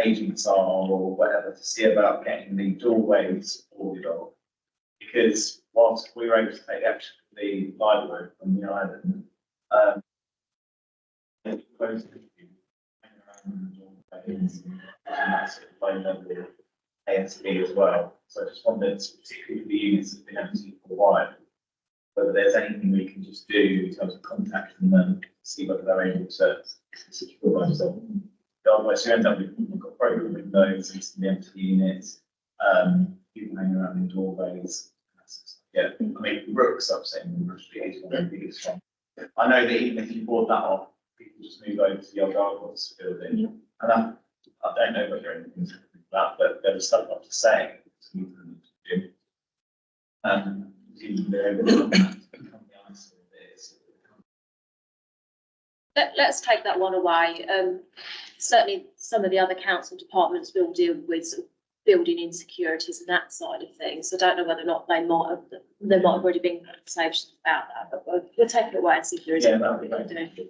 agents are or whatever to see about getting the doorways boarded off. Because whilst we were able to take action for the library from the island, it closed around the doorways and that sort of low level ASB as well. So I just wondered, particularly for the units that have been empty for a while, whether there's anything we can just do in terms of contacting them, see whether they're able to secure those. Otherwise, you end up with, you've got broken windows and some empty units, people hanging around in doorways. Yeah, I mean, Brooks upsetting the industry is one of the biggest ones. I know that even if you board that off, people just move over to the old Argos building. Yeah. And I don't know whether anything's happening with that, but there was stuff up to say. Let's take that one away. Certainly some of the other council departments will deal with sort of building insecurities and that side of things. I don't know whether or not they might have already been conversations about that, but we'll take it away and see if there is anything we can do.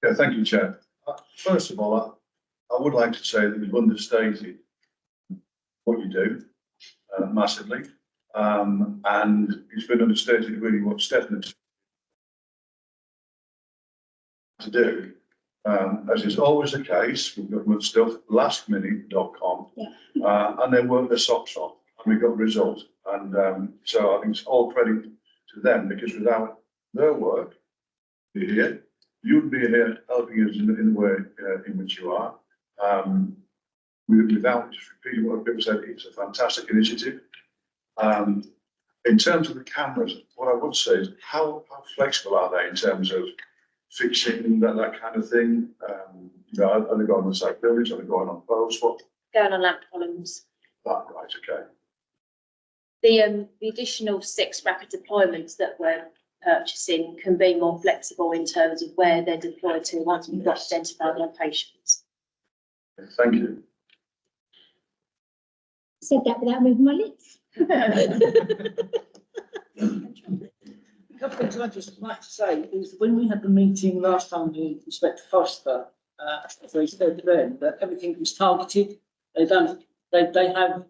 Yeah, thank you, Chair. First of all, I would like to say that you've understated what you do massively, and it's been understated really what Stefan to do. As is always the case with government stuff, lastminute.com, and they worked their socks off, and we got the result. And so I think it's all credit to them, because without their work, you'd be here helping us in the way in which you are. Without just repeating what people said, it's a fantastic initiative. In terms of the cameras, what I would say is how flexible are they in terms of fixing that kind of thing? Are they going on the side buildings? Are they going on posts? What? Going on lamp columns. Right, okay. The additional 6 rapid deployments that we're purchasing can be more flexible in terms of where they're deployed to once we've got identified locations. Thank you. Said that without moving my lips. A couple of things I'd just like to say is when we had the meeting last time with Inspector Foster, they said then that everything was targeted. They have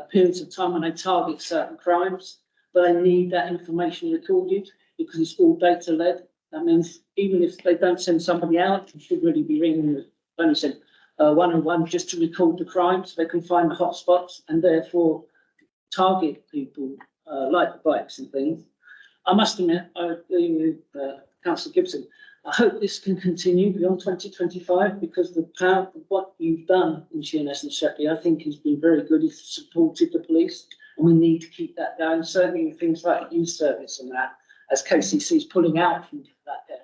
periods of time when they target certain crimes, but they need that information recorded because it's all data led. That means even if they don't send somebody out, you should really be ringing, only said 101 just to record the crime so they can find the hotspots and therefore target people like the bikes and things. I must admit, I agree with Councillor Gibson. I hope this can continue beyond 2025 because the power of what you've done in Sheerness and Shepley, I think, has been very good. It's supported the police, and we need to keep that going. Certainly with things like youth service and that, as KCC is pulling out from that area,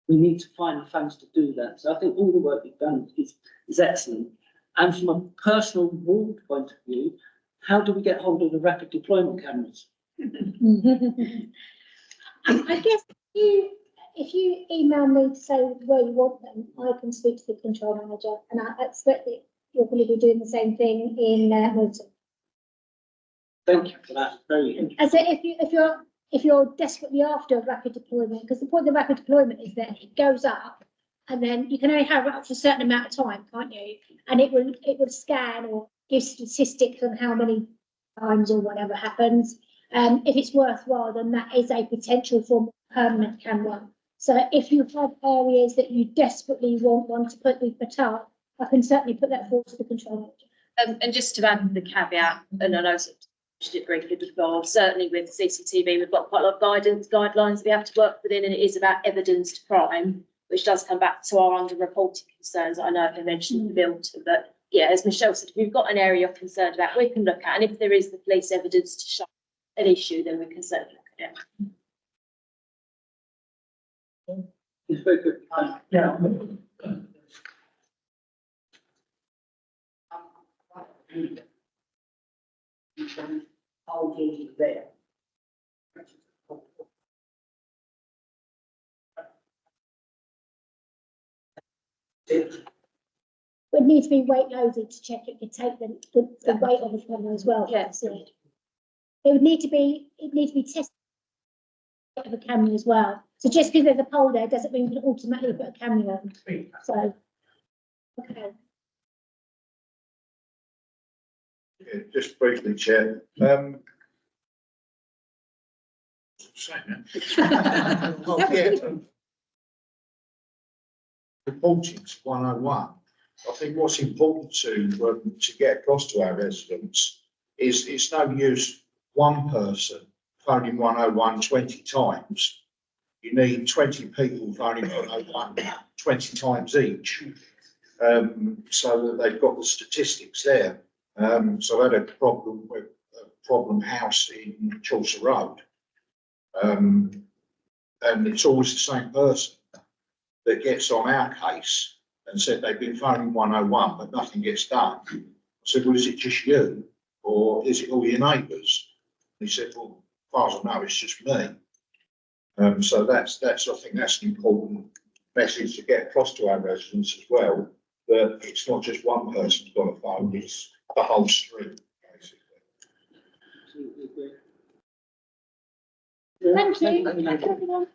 we need to find the funds to do that. So I think all the work you've done is excellent. And from a personal ward point of view, how do we get hold of the rapid deployment cameras? I guess if you email me to say where you want them, I can speak to the control manager, and I expect that you're going to be doing the same thing in Milton. Thank you for that. Very interesting. As if you're desperately after rapid deployment, because the point of rapid deployment is that it goes up, and then you can only have it up for a certain amount of time, can't you? And it will scan or give statistics on how many times or whatever happens. If it's worthwhile, then that is a potential for permanent camera. So if you have areas that you desperately want one to put up, I can certainly put that forward to the control manager. And just to add the caveat, and I know she did briefly before, certainly with CCTV, we've got quite a lot of guidelines we have to work within, and it is about evidenced crime, which does come back to our under-reported concerns that I know I mentioned in Milton. But yeah, as Michelle said, if we've got an area you're concerned about, we can look at, and if there is the police evidence to show an issue, then we can certainly look at it. It's very good. Yeah. Holding there. Would need to be weight loaded to check it could take the weight of the camera as well. Yes. So it would need to be tested of a camera as well. So just because there's a pole there doesn't mean you can automatically put a camera on. So okay. Yeah, just briefly, Chair. Oh, yeah. Reporting to 101. I think what's important to get across to our residents is it's no use one person phoning 101 20 times. You need 20 people phoning 101 20 times each, so that they've got the statistics there. So I had a problem with a problem house in Chaucer Road. And it's always the same person that gets on our case and said they've been phoning 101, but nothing gets done. I said, well, is it just you, or is it all your neighbours? He said, well, as far as I know, it's just me. So that's I think that's an important message to get across to our residents as well, that it's not just one person's got a phone, it's the whole street, basically. Thank you. Thank you, everyone.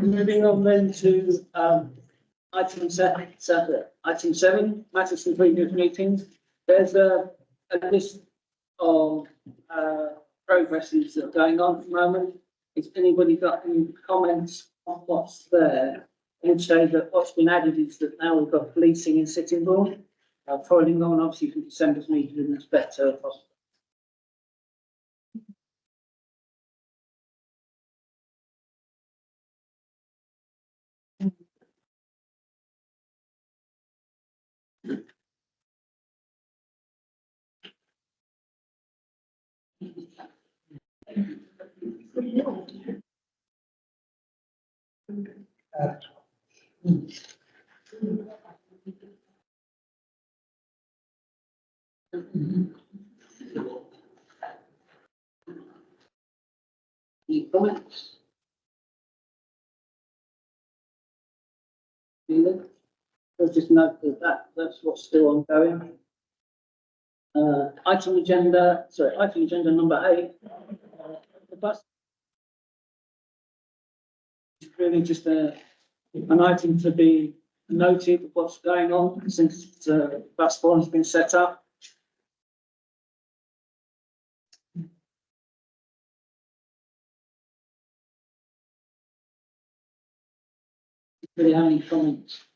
Moving on then to item seven, matters from previous meetings. There's a list of progresses that are going on at the moment. Has anybody got any comments on what's there? I would say that what's been added is that now we've got policing in Sittingbourne, following on obviously from December's meeting with Inspector Foster. Any comments? Neither? we'll just note that's what's still ongoing. Item agenda number 8. The bus. It's really just an item to be noted of what's going on since the bus forum has been set up. Really, have any comments?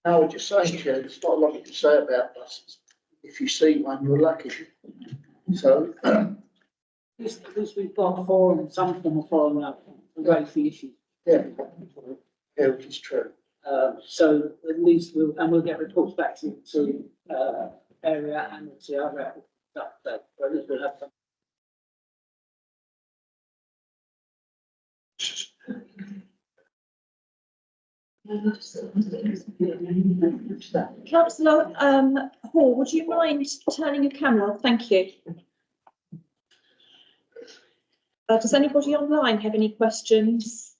I would just say, Chair, there's not a lot you can say about buses. If you see one, you're lucky. So, At least we've got some form of forum now to raise the issue. yeah, which is true. So at least we'll get reports back to area and to our rep. But at least we'll have some. Councillor Hall, would you mind turning your camera off? Thank you. Does anybody online have any questions?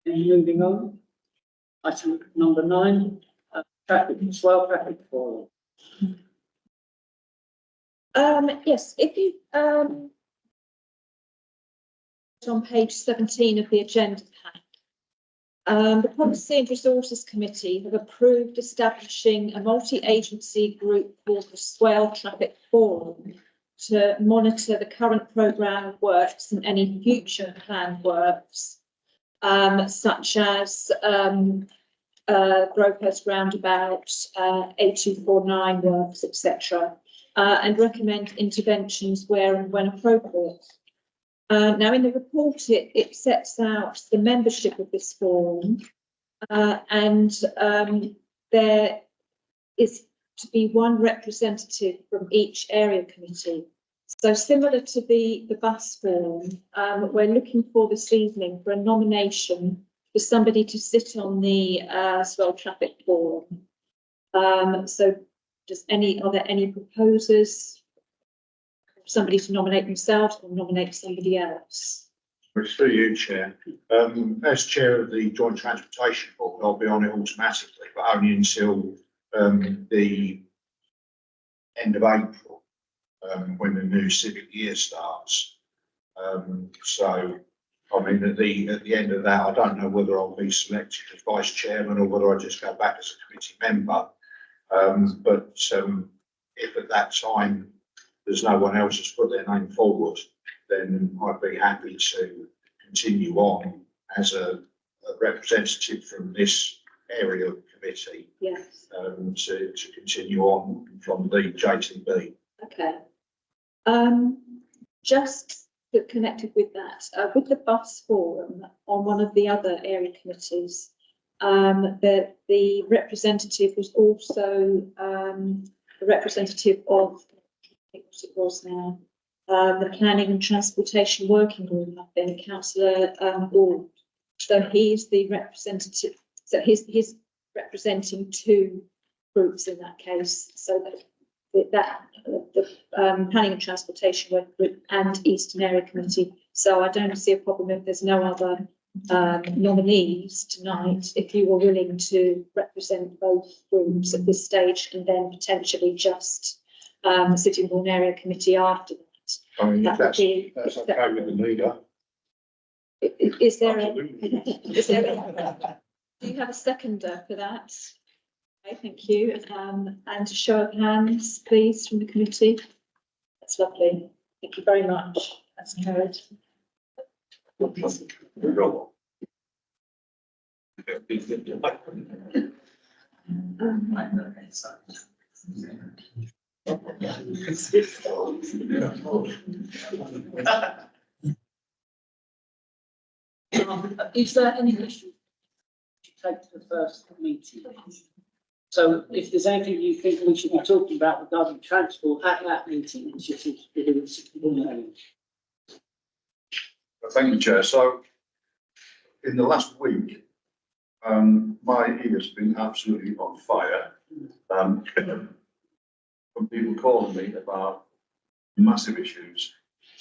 Moving on. Item number 9, traffic forum. Yes, if you on page 17 of the agenda pack, the Policy and Resources Committee have approved establishing a multi-agency group called the Swale Traffic Forum to monitor the current programme of works and any future planned works, such as Grovehurst Roundabout, A249 works, etc., and recommend interventions where and when appropriate. Now, in the report, it sets out the membership of this forum, and there is to be one representative from each area committee. So similar to the bus forum, we're looking for this evening for a nomination for somebody to sit on the Swale Traffic Forum. So are there any proposers? Somebody to nominate themselves or nominate somebody else? It's through you, Chair. As Chair of the Joint Transportation Board, I'll be on it automatically, but only until the end of April, when the new civic year starts. So, I mean, at the end of that, I don't know whether I'll be selected as Vice Chairman or whether I just go back as a committee member. But if at that time there's no one else that's put their name forward, then I'd be happy to continue on as a representative from this area committee. Yes. To continue on from the JTB. Okay. Just connected with that, with the bus forum on one of the other area committees, the representative was also a representative of, I think what it was now, the Planning and Transportation Working Group, I think, Councillor Ward. So he's the representative, so he's representing 2 groups in that case, so the Planning and Transportation Working Group and Eastern Area Committee. So I don't see a problem if there's no other nominees tonight, if you were willing to represent both groups at this stage and then potentially just the Sittingbourne Area Committee after that. I mean, That that's would be, okay with the leader. is there Absolutely. do you have a seconder for that? Okay, thank you. And a show of hands, please, from the committee. That's lovely. Thank you very much. That's carried. Is there any issue to take to the first meeting? So if there's anything you think we should be talking about regarding transport at that meeting, it's just to do with Sittingbourne area. Thank you, Chair. So in the last week, my ears have been absolutely on fire. From people calling me about massive issues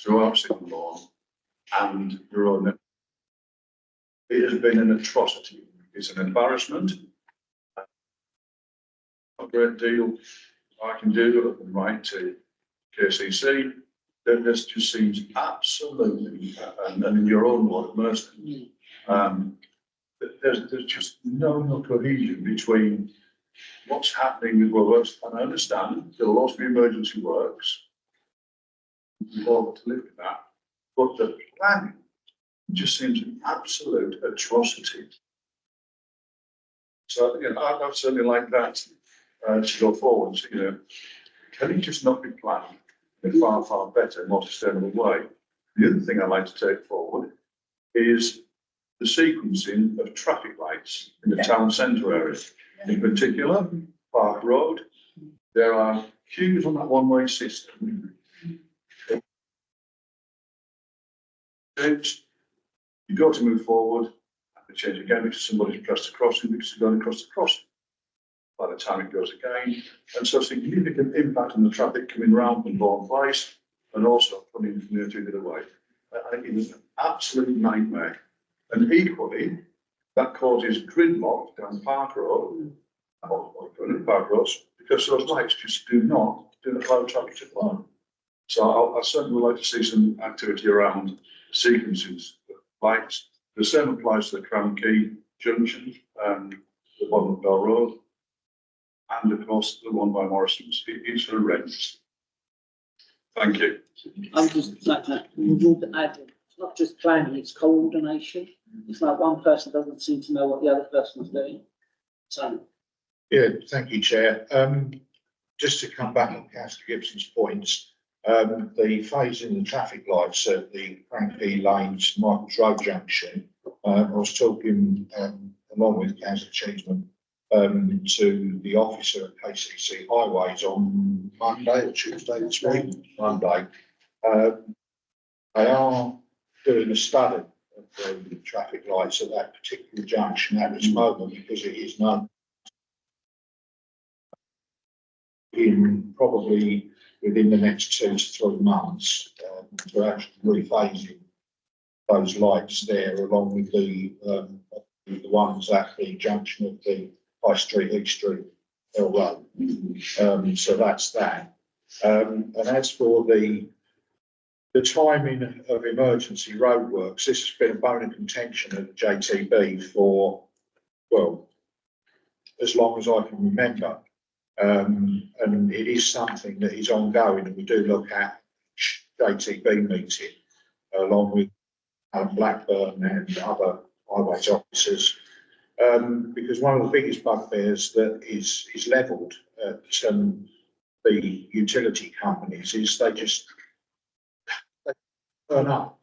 throughout Sittingbourne and the road network. It has been an atrocity. It's an embarrassment. A great deal I can do and write to KCC. That this just seems absolutely, and in your own word, mercy. There's just no cohesion between what's happening with works, and I understand there will also be emergency works. We've all got to live with that, but the planning just seems an absolute atrocity. So, you know, I'd certainly like that to go forward. So, you know, can it just not be planned in a far, far better, more sustainable way? The other thing I'd like to take forward is the sequencing of traffic lights in the town centre area. In particular, Park Road, there are queues on that one-way system. You go to move forward, and they change again because somebody's pressed a crossing because they're going across the crossing. By the time it goes again, and so significant impact on the traffic coming round from Bourne Place and also coming from the other way. I think it was an absolute nightmare. And equally, that causes gridlock down Park Road, Park Roads, because those lights just do not allow traffic to flow. So I certainly would like to see some activity around sequences of lights. The same applies to the Crown Key Junction and the bottom of Bell Road. And of course, the one by Morrison's. It's horrendous. Thank you. I'm just like that. We would add, it's not just planning, it's coordination. It's like one person doesn't seem to know what the other person's doing. So. Yeah, thank you, Chair. Just to come back on Councillor Gibson's points, the phasing the traffic lights at the Cranky Lanes, Michael's Road junction, I was talking along with Councillor Cheeseman to the officer at KCC Highways on Monday or Tuesday this week, Monday. They are doing a study of the traffic lights at that particular junction at this moment because it is known in probably within the next 2 to 3 months to actually rephasing those lights there along with the ones at the junction of the High Street, East Street, Hill Road. So that's that. And as for the timing of emergency roadworks, this has been a bone of contention at the JTB for, well, as long as I can remember. And it is something that is ongoing, and we do look at JTB meeting along with Blackburn and other highways officers. Because one of the biggest bugbears that is levelled at the utility companies is they turn up.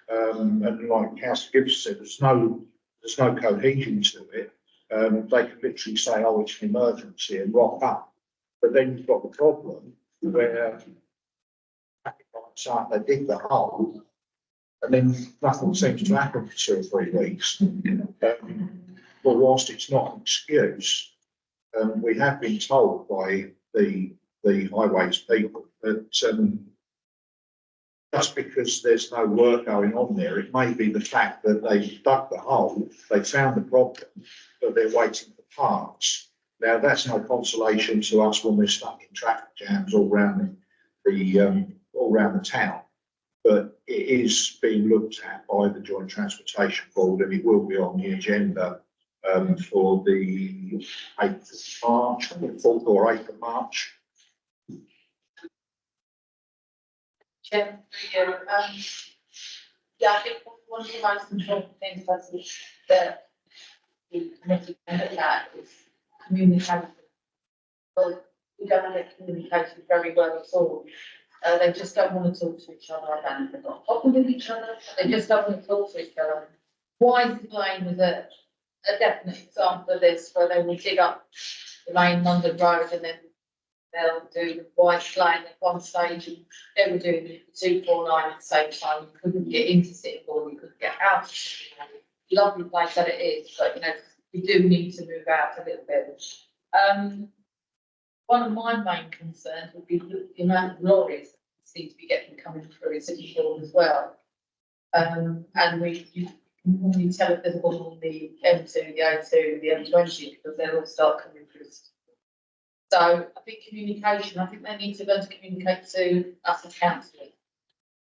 And like Councillor Gibson said, there's no cohesion to it. They can literally say, oh, it's an emergency and rock up. But then you've got the problem where they dig the hole and then nothing seems to happen for 2 or 3 weeks. Well, whilst it's not an excuse, we have been told by the highways people that just because there's no work going on there, it may be the fact that they've dug the hole, they found the problem, but they're waiting for parts. Now, that's no consolation to us when we're stuck in traffic jams all around the town. But it is being looked at by the Joint Transportation Board, and it will be on the agenda for the 8th of March, 4th or 8th of March. Chair, Yeah, I think one of the most important things that the committee can look at is communication. Well, we don't get communicated very well at all. They just don't want to talk to each other. I don't know if they've got a problem with each other. They just don't want to talk to each other. Wise Lane was a definite example of this, where they will dig up the main London road and then they'll do the Wise Lane at one stage, and they were doing the 249 at the same time. You couldn't get into Sittingbourne, you couldn't get out of Sittingbourne. Lovely place that it is, but you know, we do need to move out a little bit. One of my main concerns would be the amount of lorries that seem to be coming through in Sittingbourne as well. And you can normally tell if there's one on the M2, the A2, the M20, because they'll all start coming through. So I think communication, I think they need to learn to communicate to us as councillors,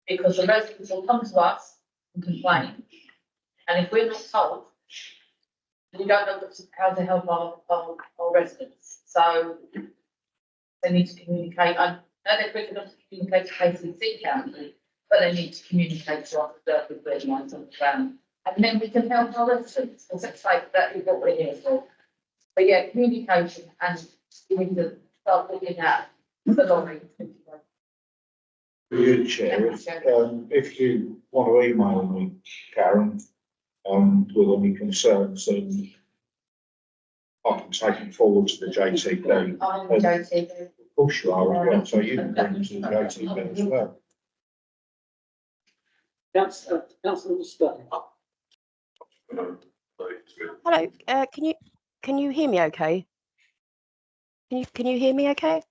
because the residents will come to us and complain. And if we're not told, we don't know how to help our residents. So they need to communicate. I know they're quick enough to communicate to KCC Council, but they need to communicate to us with red lines on the ground. And then we can help our residents, because it's like that is what we're here for. But yeah, communication, and we need to start looking at the lorry. For you, Chair, if you want to email me, Karen, with any concerns, then I can take them forward to the JTB. I'm in JTB. Of course you are as well, so you can bring them to the JTB as well. Councillor Stone. Hello, can you hear me okay? Can you hear me okay?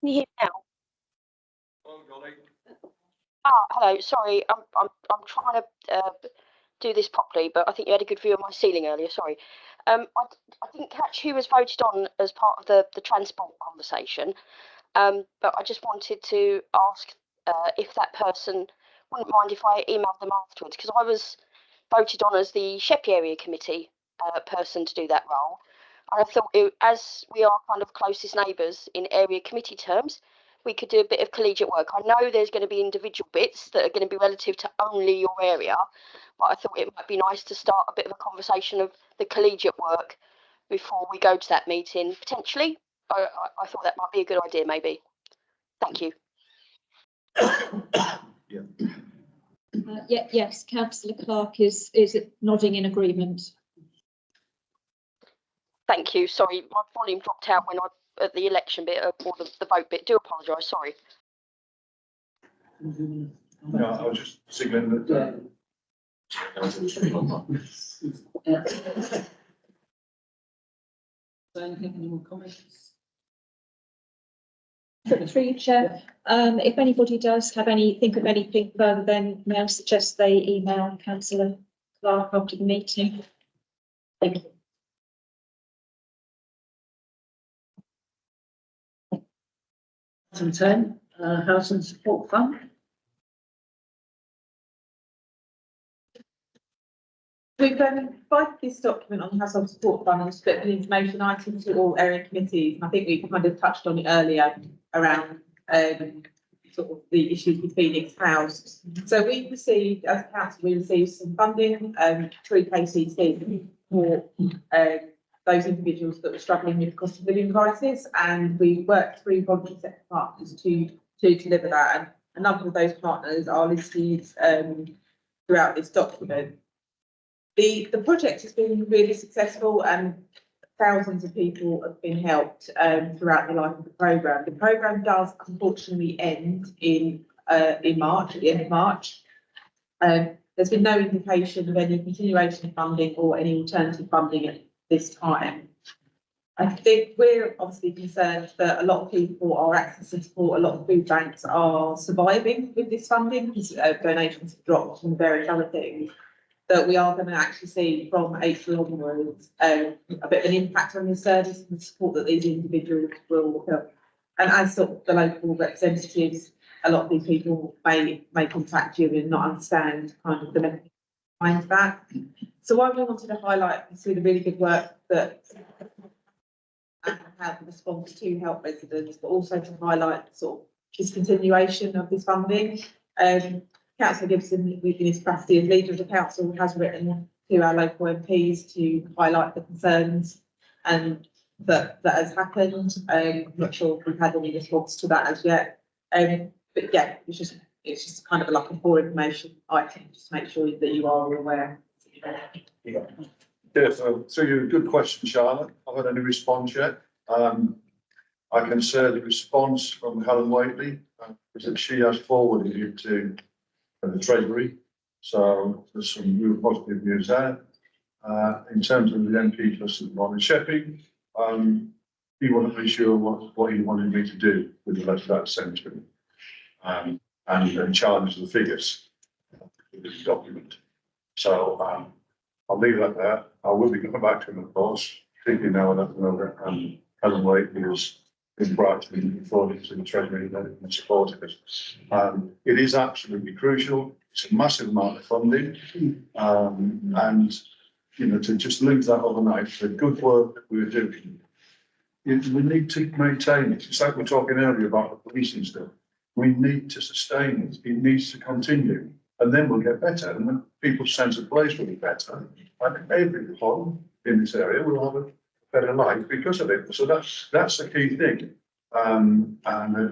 Can you hear me now? Ah, hello, sorry, I'm trying to do this properly, but I think you had a good view of my ceiling earlier, sorry. I didn't catch who was voted on as part of the transport conversation, but I just wanted to ask if that person wouldn't mind if I emailed them afterwards, because I was voted on as the Sheppey Area Committee person to do that role. And I thought, as we are kind of closest neighbours in area committee terms, we could do a bit of collegiate work. I know there's going to be individual bits that are going to be relative to only your area, but I thought it might be nice to start a bit of a conversation of the collegiate work before we go to that meeting, potentially. I thought that might be a good idea, maybe. Thank you. Yes, Councillor Clark is nodding in agreement. Thank you. Sorry, my volume dropped out when at the election bit or the vote bit. Do apologise. Sorry. No, I was just signaling that. Any more comments? Through you, Chair. If anybody does have think of anything further, then may I suggest they email Councillor Clark after the meeting. Thank you. Item 10, Housing Support Fund. We've provided this document on the household support fund and split the information items to all area committees. And I think we kind of touched on it earlier around sort of the issues with Phoenix House. So we received, as a council, we received some funding through KCC for those individuals that were struggling with the cost of living crisis, and we worked through voluntary sector partners to deliver that. And a number of those partners are listed throughout this document. The project has been really successful, and thousands of people have been helped throughout the life of the programme. The programme does unfortunately end in March, at the end of March. There's been no indication of any continuation of funding or any alternative funding at this time. I think we're obviously concerned that a lot of people are accessing support, a lot of food banks are surviving with this funding because donations have dropped and various other things. That we are going to actually see from April onwards a bit of an impact on the service and the support that these individuals will help. And as sort of the local representatives, a lot of these people may contact you and not understand kind of the mechanism behind that. So I wanted to highlight the really good work that have response to help residents, but also to highlight sort of discontinuation of this funding. Councillor Gibson, within his capacity as leader of the council, has written to our local MPs to highlight the concerns and that has happened. I'm not sure if we've had any response to that as yet. But yeah, it's just kind of like a core information item, just to make sure that you are aware. Yeah, so you good question, Charlotte. I've had any response yet. I can say the response from Helen Whately is that she has forwarded it to the Treasury. So there's some real positive news there. In terms of the MP for Sittingbourne and Sheffield, he wasn't really sure what he wanted me to do with the letter that sent to him, and challenge the figures in this document. So I'll leave that there. I will be coming back to him, of course, particularly now that Helen Whately has been brought to me forwarded to the Treasury and supported it. It is absolutely crucial. It's a massive amount of funding, and you know, to just leave that overnight, the good work we're doing, we need to maintain it. It's like we're talking earlier about the policing stuff. We need to sustain it. It needs to continue, and then we'll get better. And then people's sense of place will be better. And every home in this area will have a better life because of it. So that's the key thing. And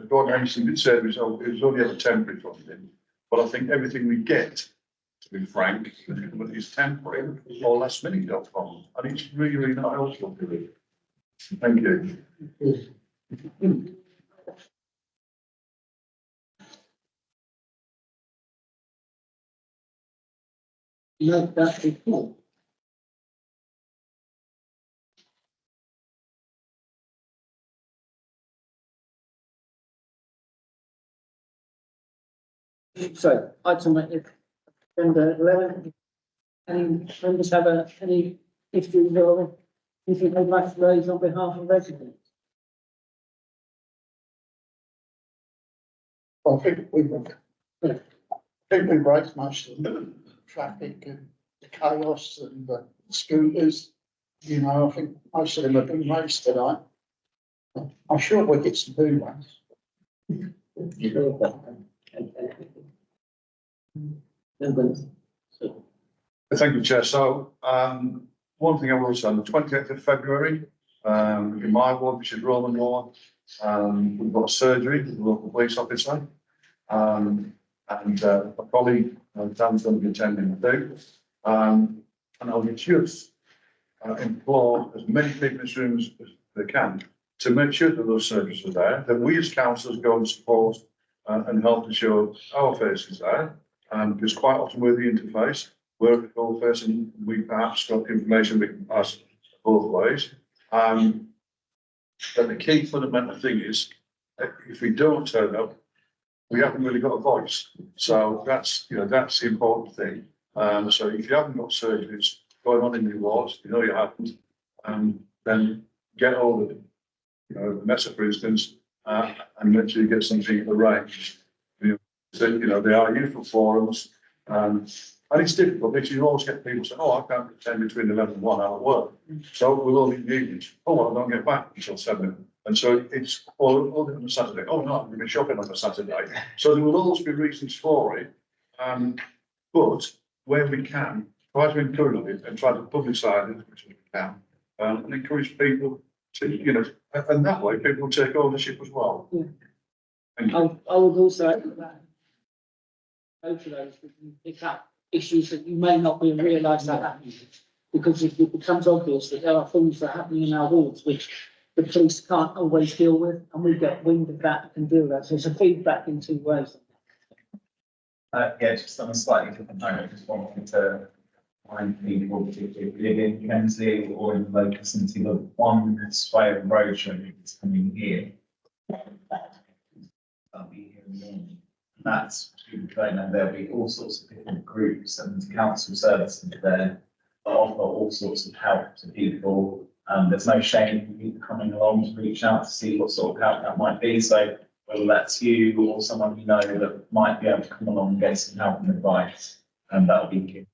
Gordon Henderson did say it was only ever temporary funding, but I think everything we get, to be frank, is temporary or last minute outcome, and it's really not helpful to it. Thank you. No, that's it. So, item agenda 11. Any members have any issues or anything they'd like to raise on behalf of residents? I think we've raised most of the traffic and the chaos and the scooters. You know, I think most of them have been raised tonight. I'm sure we'll get some new ones. Thank you, Chair. So, one thing I will say, on the 28th of February, in my ward, which is Roman Law, we've got a surgery with the local police officer. And a colleague, Dan's going to be attending too. And I'll just implore as many people in this room as they can to make sure that those surgeries are there, that we as councillors go and support and help ensure our face is there. Because quite often we're the interface, we're the call face, and we perhaps got information we can pass both ways. But the key fundamental thing is, if we don't turn up, we haven't really got a voice. So that's the important thing. So if you haven't got surgeries going on in your wards, you know you haven't, then get hold of Mesa, for instance, and make sure you get something arranged. They are useful forums, and it's difficult because you always get people saying, "Oh, I can't attend between 11 and 1 hour work, so we'll only in the evenings. Oh, well, I don't get back until 7. And so it's all on a Saturday. Oh, no, I'm going to be shopping on a Saturday. So there will always be reasons for it, but where we can, try to encourage it and try to publicise it as much as we can, and encourage people to, and that way people will take ownership as well. Yeah. Thank you. I would also add that both of those, we can pick up issues that you may not be realised are happening. Because it becomes obvious that there are things that are happening in our wards which the police can't always deal with, and we get wind of that and can deal with that. So it's a feedback in two ways. Yeah, just on a slightly different note, I just wanted to remind people, particularly living in Kemsley or in the local vicinity, of one sway of road showing that's coming here. I'll be here in the morning. That's people don't know, there'll be all sorts of different groups and council services there that offer all sorts of help to people. There's no shame in people coming along to reach out to see what sort of help that might be. So whether that's you or someone you know that might be able to come along and get some help and advice, and that'll be good.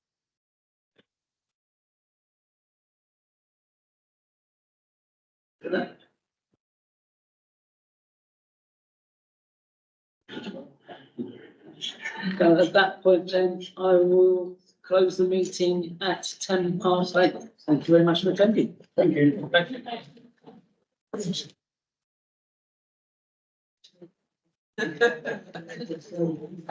At that point then, I will close the meeting at 8:10. Thank you very much for attending. Thank you. Thank you.